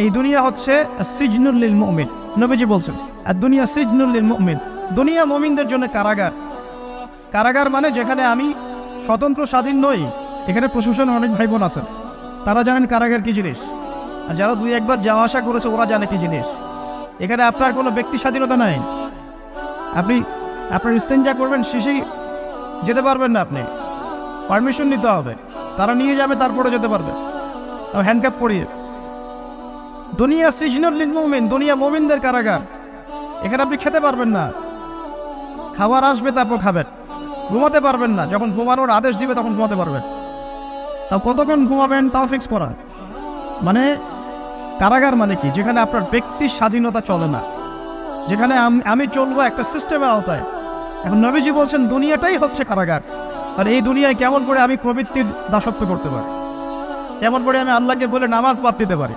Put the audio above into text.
এই দুনিয়া হচ্ছে সিজনুল লিল মুমিন। নবীজি বলছেন আর দুনিয়া সিজনুল লিল মুমিন, দুনিয়া মুমিনদের জন্য কারাগার। কারাগার মানে যেখানে আমি স্বতন্ত্র স্বাধীন নই। এখানে প্রশাসন অনেক ভাই বোন আছেন, তারা জানেন কারাগার কি জিনিস, আর যারা দুই একবার যাওয়া আসা করেছে ওরা জানে কি জিনিস। এখানে আপনার কোনো ব্যক্তি স্বাধীনতা নাই। আপনি আপনার ইস্তেঞ্জা করবেন, শিশি যেতে পারবেন না, আপনি পারমিশন নিতে হবে, তারা নিয়ে যাবে, তারপরে যেতে পারবে হ্যান্ডকাপ পরিয়ে। দুনিয়া সিজনুল লিল মুমিন, দুনিয়া মুমিনদের কারাগার। এখানে আপনি খেতে পারবেন না, খাবার আসবে তারপর খাবেন। ঘুমাতে পারবেন না, যখন ঘুমানোর আদেশ দিবে তখন ঘুমাতে পারবেন। তাও কতক্ষণ ঘুমাবেন তাও ফিক্স করা। মানে কারাগার মানে কি? যেখানে আপনার ব্যক্তির স্বাধীনতা চলে না, যেখানে আমি চলবো একটা সিস্টেমের আওতায়। এখন নবীজি বলছেন দুনিয়াটাই হচ্ছে কারাগার। আর এই দুনিয়ায় কেমন করে আমি প্রবৃত্তির দাসত্ব করতে পারি, কেমন করে আমি আল্লাহকে বলে নামাজ বাদ দিতে পারি।